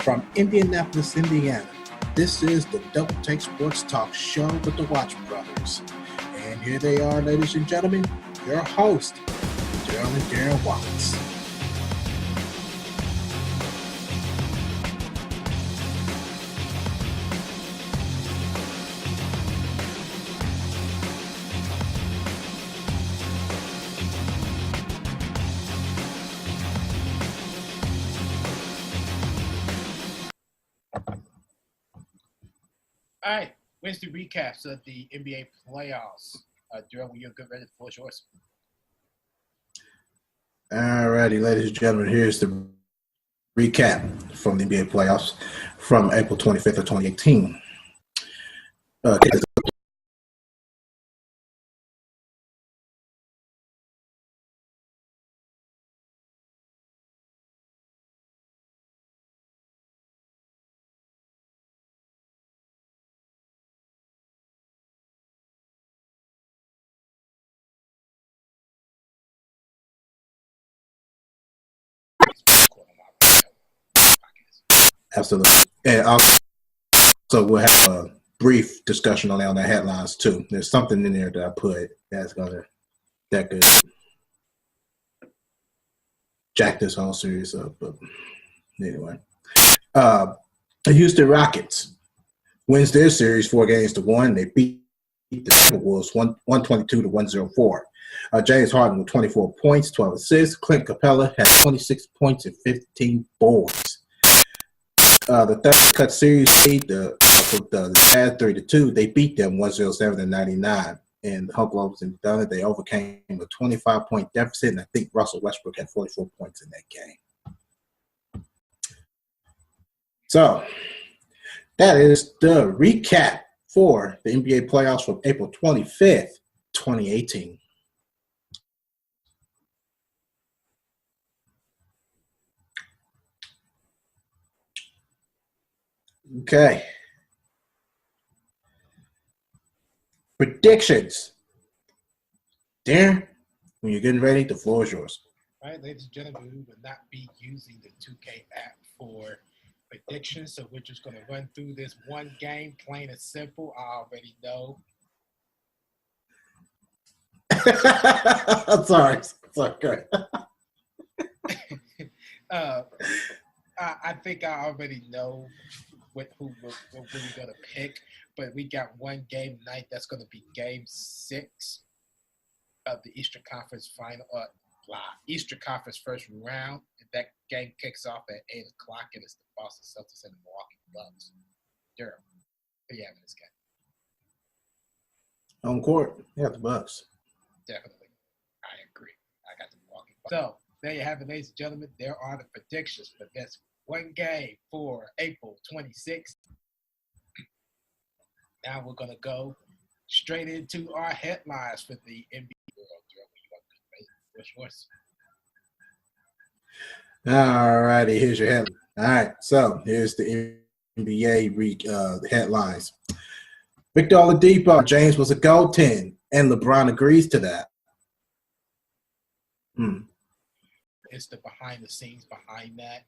From Indianapolis, Indiana, this is the Double Take Sports Talk Show with the Watch Brothers. And here they are, ladies and gentlemen, your host, Daryl and Darren Watts. All right, where's the recaps of the NBA playoffs? Daryl, when you're good, ready, the floor is yours. All righty, ladies and gentlemen, here's the recap from the NBA playoffs from April 25th of 2018. Absolutely. And also we'll have a brief discussion on that headlines too. There's something in there that I put that could jack this whole series up. But anyway. The Houston Rockets wins their series 4-1. They beat the Timberwolves 122-104. James Harden with 24 points, 12 assists. Clint Capella had 26 points and 15 boards. The third cut series beat the Jazz 3-2. They beat them 107-99. And the Oklahoma was done it. They overcame a 25-point deficit, and I think Russell Westbrook had 44 points in that game. So that is the recap for the NBA playoffs from April 25th, 2018. Okay. Predictions. Darren, when you're getting ready, the floor is yours. All right, ladies and gentlemen, we will not be using the 2K app for predictions, so we're just going to run through this one game, plain and simple. I already know. I'm sorry. Sorry. I think I already know who we're going to pick, but we got one game tonight. That's going to be Game 6 of the Eastern Conference Eastern Conference first round. And that game kicks off at 8 o'clock, and it's the Boston Celtics and the Milwaukee Bucks. Daryl, who you have in this game? On court, yeah, the Bucks. Definitely, I agree. I got the Milwaukee Bucks. So there you have it, ladies and gentlemen. There are the predictions for this one game for April 26th. Now we're going to go straight into our headlines for the NBA world. All righty, here's your headline. All right, so here's the NBA headlines. Victor Oladipo, James was a goaltend, and LeBron agrees to that. It's the behind the scenes behind that.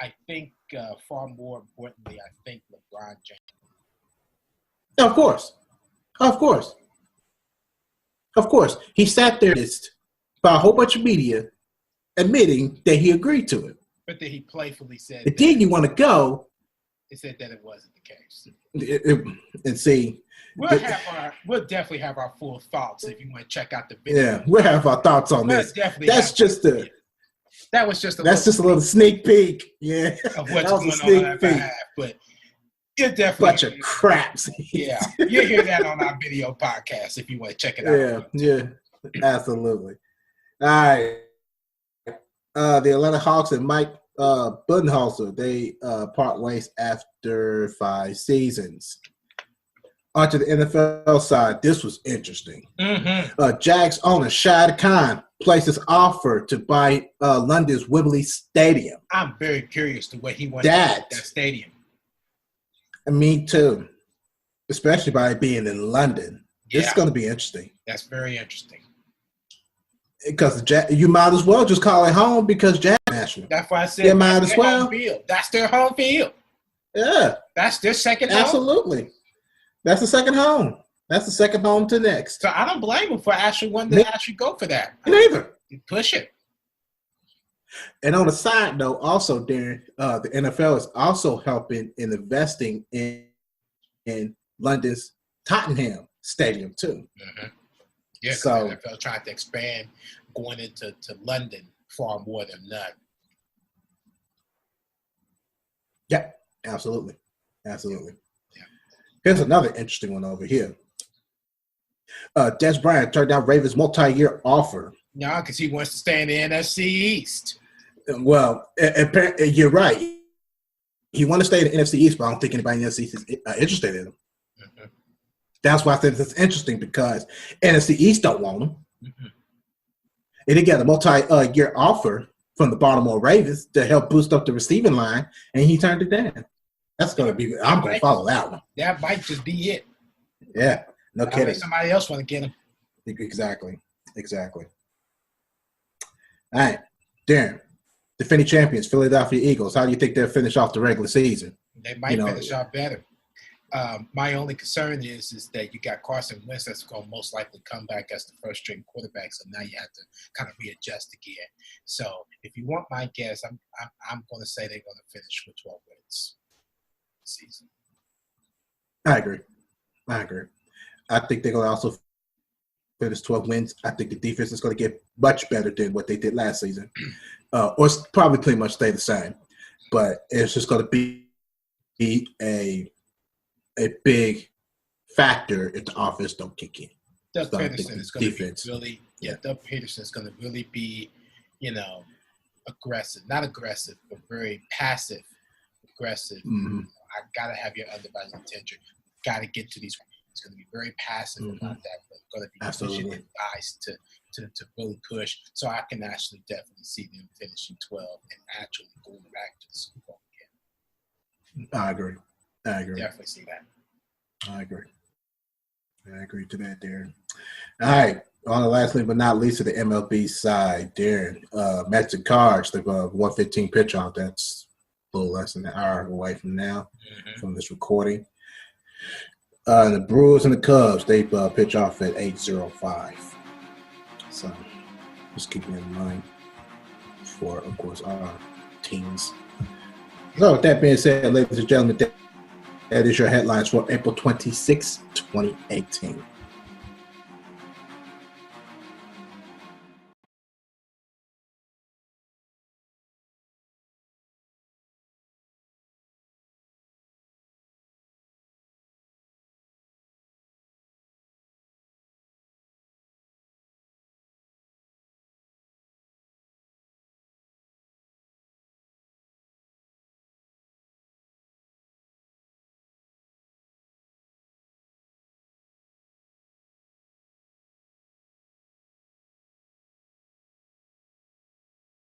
I think far more importantly, I think LeBron James. Of course. He sat there by a whole bunch of media admitting that he agreed to it. But then he playfully said and then you want to go. He said that it wasn't the case. And see. We'll definitely have our full thoughts if you want to check out the video. Yeah, we'll have our thoughts on this. That's just a little sneak peek. Yeah. Of what's going on at half, but it's definitely bunch of craps. Yeah. You'll hear that on our video podcast if you want to check it out. Yeah, absolutely. All right. The Atlanta Hawks and Mike Budenholzer, they part ways after 5 seasons. Onto the NFL side, this was interesting. Jags owner Shad Khan places offer to buy London's Wembley Stadium. I'm very curious to what he wants to do with that stadium. Me too, especially by it being in London. Yeah. It's going to be interesting. That's very interesting. Because you might as well just call it home because Jack international. That's why I said they might as their well. home field. That's their home field. Yeah, That's their second home. absolutely. That's the second home. That's the second home to next. So I don't blame them for actually wanting to actually go for that. Neither. Push it. And on the side note, also, Darren, the NFL is also helping in investing in London's Tottenham Stadium too. Mm-hmm. Yeah, so the NFL trying to expand going into London far more than none. Yeah, absolutely. Absolutely. Yeah. Here's another interesting one over here. Des Bryant turned down Ravens multi-year offer. No, because he wants to stay in the NFC East. Well, you're right. He wants to stay in the NFC East, but I don't think anybody in the NFC is interested in him. Mm-hmm. That's why I think it's interesting because NFC East don't want him. Mm-hmm. And he got a multi-year offer from the Baltimore Ravens to help boost up the receiving line, and he turned it down. That's going to be – I'm going to follow that one. That might just be it. Yeah, no kidding. Somebody else want to get him. Exactly. All right, Darren, defending champions, Philadelphia Eagles. How do you think they'll finish off the regular season? They might finish off better. My only concern is that you got Carson Wentz that's going to most likely come back as the first string quarterback. So now you have to kind of readjust again. So if you want my guess, I'm going to say they're going to finish with 12 wins this season. I agree. I think they're going to also finish 12 wins. I think the defense is going to get much better than what they did last season, or probably pretty much stay the same. But it's just going to be a big factor if the offense don't kick in. Doug Peterson is going defense. to be really, Doug Peterson is going to really be, aggressive, not aggressive, but very passive aggressive. Mm-hmm. I got to have your undivided attention. Got to get to these. It's going to be very passive about that, but going to be pushing and guys to really push. So I can actually definitely see them finishing 12 and actually going back to the Super Bowl again. I agree. Definitely see that. I agree to that, Darren. All right. On the last but not least of the MLB side, Darren, Mets and Cards, they've 115 pitch off. That's a little less than an hour away from now, from this recording. The Brewers and the Cubs, they pitch off at 8:05. So just keeping in mind for, of course, our teams. So with that being said, ladies and gentlemen, that is your headlines for April 26, 2018.